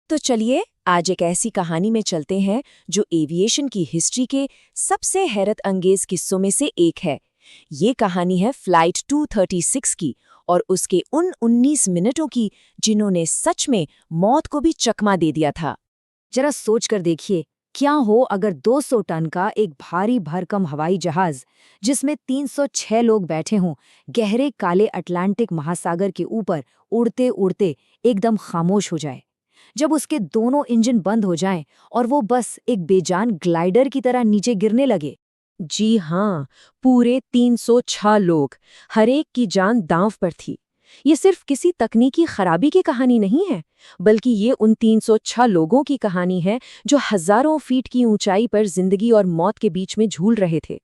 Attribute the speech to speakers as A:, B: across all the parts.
A: तो चलिए आज एक ऐसी कहानी में चलते हैं जो एविएशन की हिस्ट्री के सबसे हैरत अंगेज किस्सों में से एक है। ये कहानी है फ्लाइट 236 की और उसके उन 19 मिनटों की जिन्होंने सच में मौत को भी चकमा दे दिया था।
B: जरा सोच कर देखिए, क्या हो अगर 200 टन का एक भारी भरकम हवाई जहाज जिसमें 306 लोग बैठे हों, गहरे काले अटलांटिक महासागर के ऊपर उड़ते उड़ते एकदम खामोश हो जाए। जब उसके दोनों इंजन बंद हो जाएं और वो बस एक बेजान ग्लाइडर की तरह नीचे गिरने लगे।
A: जी हाँ, पूरे 306 लोग, हर एक की जान दांव पर थी। ये सिर्फ किसी तकनीकी खराबी की कहानी नहीं है, बल्कि ये उन 306 लोगों की कहानी है जो हजारों फीट की ऊंचाई पर जिंदगी और मौत के बीच में झूल रहे थे।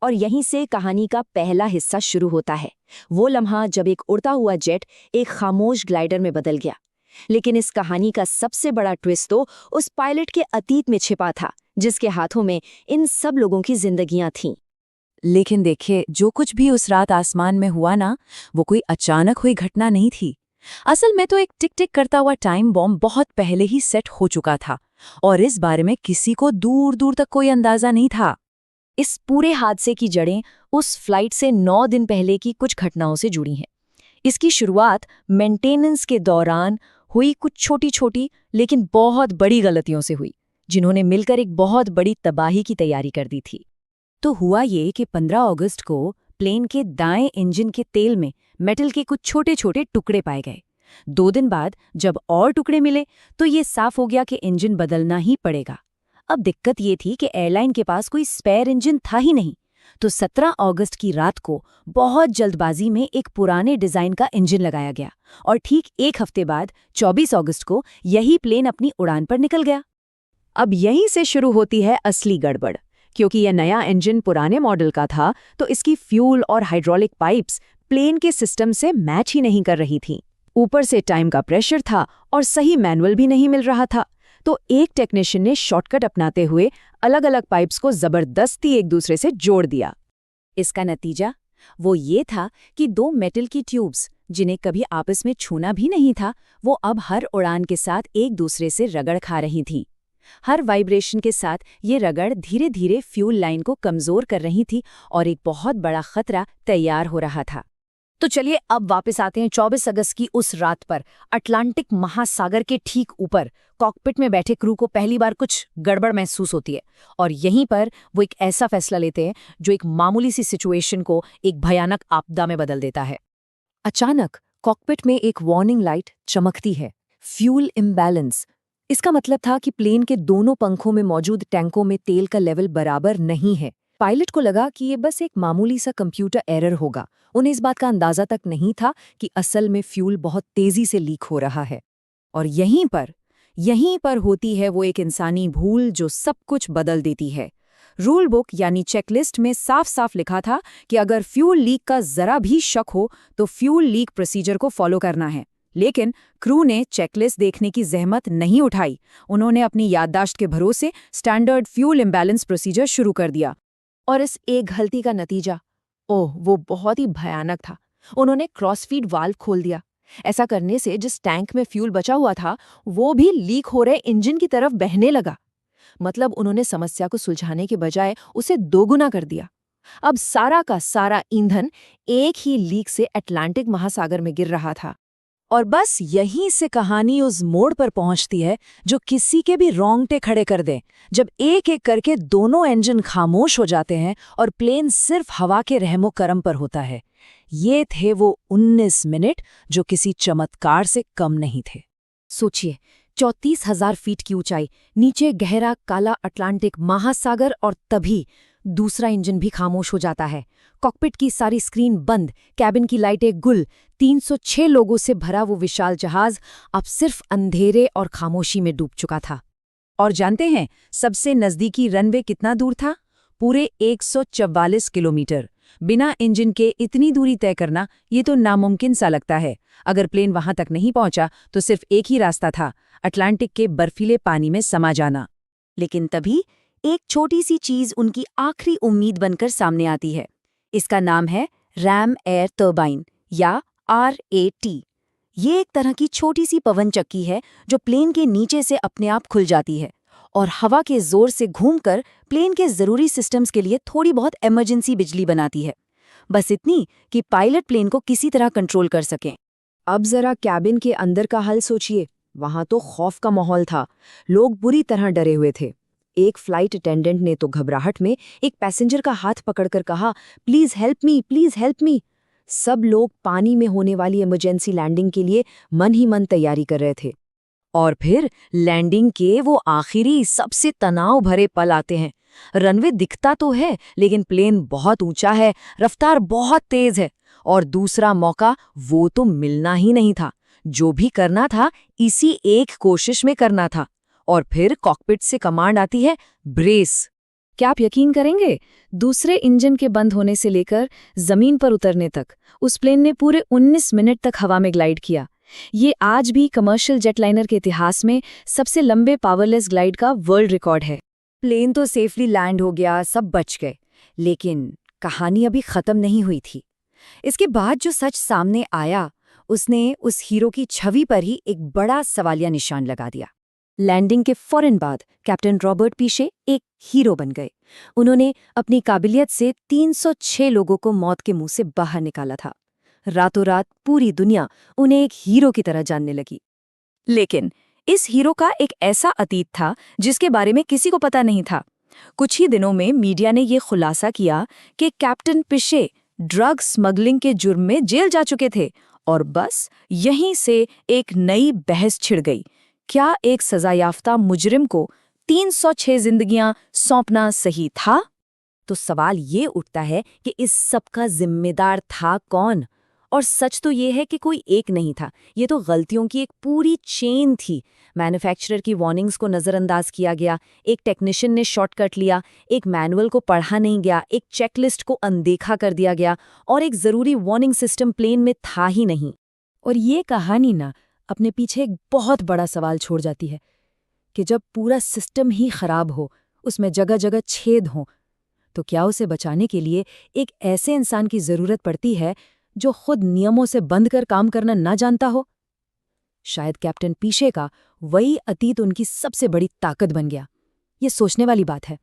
B: और यहीं से कहानी का पहला हिस्सा शुरू होता है, वो लम्हा जब एक उड़ता हुआ जेट एक खामोश ग्लाइडर में बदल गया। लेकिन इस कहानी का सबसे बड़ा ट्विस्ट तो उस पायलट के अतीत में छिपा था, जिसके हाथों में इन सब लोगों की जिंदगियां थीं।
A: लेकिन देखिए, जो कुछ भी उस रात आसमान में हुआ ना, वो कोई अचानक हुई घटना नहीं थी। असल में तो एक टिक टिक करता हुआ टाइम बॉम्ब बहुत पहले ही सेट हो चुका था और इस बारे में किसी को दूर दूर तक कोई अंदाजा नहीं था।
B: इस पूरे हादसे की जड़ें उस फ्लाइट से 9 दिन पहले की कुछ घटनाओं से जुड़ी हैं। इसकी शुरुआत मेंटेनेंस के दौरान हुई कुछ छोटी छोटी लेकिन बहुत बड़ी गलतियों से हुई, जिन्होंने मिलकर एक बहुत बड़ी तबाही की तैयारी कर दी थी। तो हुआ ये कि 15 अगस्त को प्लेन के दाएं इंजन के तेल में मेटल के कुछ छोटे छोटे टुकड़े पाए गए। 2 दिन बाद जब और टुकड़े मिले तो ये साफ हो गया कि इंजन बदलना ही पड़ेगा। अब दिक्कत ये थी कि एयरलाइन के पास कोई स्पेयर इंजन था ही नहीं। तो 17 अगस्त की रात को बहुत जल्दबाजी में एक पुराने डिजाइन का इंजन लगाया गया और ठीक एक हफ्ते बाद 24 अगस्त को यही प्लेन अपनी उड़ान पर निकल गया।
A: अब यहीं से शुरू होती है असली गड़बड़, क्योंकि यह नया इंजन पुराने मॉडल का था तो इसकी फ्यूल और हाइड्रोलिक पाइप्स प्लेन के सिस्टम से मैच ही नहीं कर रही थीं। ऊपर से टाइम का प्रेशर था और सही मैनुअल भी नहीं मिल रहा था। तो एक टेक्नीशियन ने शॉर्टकट अपनाते हुए अलग अलग पाइप्स को जबरदस्ती एक दूसरे से जोड़ दिया।
B: इसका नतीजा वो ये था कि 2 मेटल की ट्यूब्स, जिन्हें कभी आपस में छूना भी नहीं था, वो अब हर उड़ान के साथ एक दूसरे से रगड़ खा रही थीं। हर वाइब्रेशन के साथ ये रगड़ धीरे धीरे फ्यूल लाइन को कमजोर कर रही थी और एक बहुत बड़ा खतरा तैयार हो रहा था। तो चलिए अब वापस आते हैं 24 अगस्त की उस रात पर। अटलांटिक महासागर के ठीक ऊपर कॉकपिट में बैठे क्रू को पहली बार कुछ गड़बड़ महसूस होती है और यहीं पर वो एक ऐसा फैसला लेते हैं जो एक मामूली सी सिचुएशन को एक भयानक आपदा में बदल देता है।
A: अचानक कॉकपिट में एक वार्निंग लाइट चमकती है, फ्यूल इम्बैलेंस। इसका मतलब था कि प्लेन के दोनों पंखों में मौजूद टैंकों में तेल का लेवल बराबर नहीं है। पायलट को लगा कि ये बस एक मामूली सा कंप्यूटर एरर होगा। उन्हें इस बात का अंदाजा तक नहीं था कि असल में फ्यूल बहुत तेजी से लीक हो रहा है। और यहीं पर होती है वो एक इंसानी भूल जो सब कुछ बदल देती है। रूल बुक यानी चेकलिस्ट में साफ साफ लिखा था कि अगर फ्यूल लीक का जरा भी शक हो तो फ्यूल लीक प्रोसीजर को फॉलो करना है। लेकिन क्रू ने चेकलिस्ट देखने की जहमत नहीं उठाई। उन्होंने अपनी याददाश्त के भरोसे स्टैंडर्ड फ्यूल इम्बैलेंस प्रोसीजर शुरू कर दिया। और इस एक गलती का नतीजा, ओह, वो बहुत ही भयानक था। उन्होंने क्रॉसफीड वाल्व खोल दिया। ऐसा करने से जिस टैंक में फ्यूल बचा हुआ था वो भी लीक हो रहे इंजन की तरफ बहने लगा। मतलब उन्होंने समस्या को सुलझाने के बजाय उसे दोगुना कर दिया। अब सारा का सारा ईंधन एक ही लीक से अटलांटिक महासागर में गिर रहा था। और बस यहीं से कहानी उस मोड़ पर पहुंचती है जो किसी के भी रोंगटे खड़े कर दे, जब एक एक करके दोनों इंजन खामोश हो जाते हैं और प्लेन सिर्फ हवा के रहमो करम पर होता है। ये थे वो 19 मिनट जो किसी चमत्कार से कम नहीं थे।
B: सोचिए, 34,000 फीट की ऊंचाई, नीचे गहरा काला अटलांटिक महासागर और तभी दूसरा इंजन भी खामोश हो जाता है। कॉकपिट की सारी स्क्रीन बंद, कैबिन की लाइटें गुल। 306 लोगों से भरा वो विशाल जहाज अब सिर्फ अंधेरे और खामोशी में डूब चुका था।
A: और जानते हैं सबसे नजदीकी रनवे कितना दूर था? पूरे 144 किलोमीटर। बिना इंजन के इतनी दूरी तय करना ये तो नामुमकिन सा लगता है। अगर प्लेन वहां तक नहीं पहुंचा तो सिर्फ एक ही रास्ता था, अटलांटिक के बर्फीले पानी में समा जाना।
B: लेकिन तभी एक छोटी सी चीज उनकी आखिरी उम्मीद बनकर सामने आती है। इसका नाम है रैम एयर टर्बाइन या RAT।
A: ये एक तरह की छोटी सी पवन चक्की है जो प्लेन के नीचे से अपने आप खुल जाती है और हवा के जोर से घूमकर प्लेन के जरूरी सिस्टम्स के लिए थोड़ी बहुत इमरजेंसी बिजली बनाती है, बस इतनी कि पायलट प्लेन को किसी तरह कंट्रोल कर सकें। अब जरा कैबिन के अंदर का हाल सोचिए। वहां तो खौफ का माहौल था। लोग बुरी तरह डरे हुए थे। एक फ्लाइट अटेंडेंट ने तो घबराहट में एक पैसेंजर का हाथ पकड़कर कहा, please help me, please help me. सब लोग पानी में होने वाली इमरजेंसी लैंडिंग के लिए मन ही मन तैयारी कर रहे थे। और फिर लैंडिंग के वो आखिरी सबसे तनाव भरे पल आते हैं। रनवे दिखता तो है, लेकिन प्लेन बहुत ऊंचा है, रफ्तार बहुत तेज है, और दूसरा मौका वो तो मिलना ही नहीं था। जो भी करना था इसी एक कोशिश में करना था। और फिर कॉकपिट से कमांड आती है, ब्रेस। क्या आप यकीन करेंगे, दूसरे इंजन के बंद होने से लेकर जमीन पर उतरने तक उस प्लेन ने पूरे 19 मिनट तक हवा में ग्लाइड किया। ये आज भी कमर्शियल जेटलाइनर के इतिहास में सबसे लंबे पावरलेस ग्लाइड का वर्ल्ड रिकॉर्ड है। प्लेन तो सेफली लैंड हो गया, सब बच गए, लेकिन कहानी अभी खत्म नहीं हुई थी। इसके बाद जो सच सामने आया उसने उस हीरो की छवि पर ही एक बड़ा सवालिया निशान लगा दिया। लैंडिंग के फौरन बाद कैप्टन रॉबर्ट पीशे एक हीरो बन गए। उन्होंने अपनी काबिलियत से 306 लोगों को मौत के मुंह से बाहर निकाला था। रातों रात पूरी दुनिया उन्हें एक हीरो की तरह जानने लगी। लेकिन इस हीरो का एक ऐसा अतीत था जिसके बारे में किसी को पता नहीं था। कुछ ही दिनों में मीडिया ने यह खुलासा किया कि कैप्टन पिशे ड्रग स्मगलिंग के जुर्म में जेल जा चुके थे, और बस यहीं से एक नई बहस छिड़ गई। क्या एक सजायाफ्ता मुजरिम को 306 जिंदगियां सौंपना सही था? तो सवाल ये उठता है कि इस सब का जिम्मेदार था कौन? और सच तो ये है कि कोई एक नहीं था, ये तो गलतियों की एक पूरी चेन थी। मैन्युफैक्चरर की वार्निंग्स को नज़रअंदाज किया गया, एक टेक्नीशियन ने शॉर्टकट लिया, एक मैनुअल को पढ़ा नहीं गया, एक चेकलिस्ट को अनदेखा कर दिया गया, और एक ज़रूरी वार्निंग सिस्टम प्लेन में था ही नहीं। और ये कहानी ना अपने पीछे एक बहुत बड़ा सवाल छोड़ जाती है कि जब पूरा सिस्टम ही खराब हो, उसमें जगह जगह छेद हों, तो क्या उसे बचाने के लिए एक ऐसे इंसान की ज़रूरत पड़ती है जो खुद नियमों से बंद कर काम करना ना जानता हो? शायद कैप्टन पीशे का वही अतीत उनकी सबसे बड़ी ताकत बन गया। ये सोचने वाली बात है।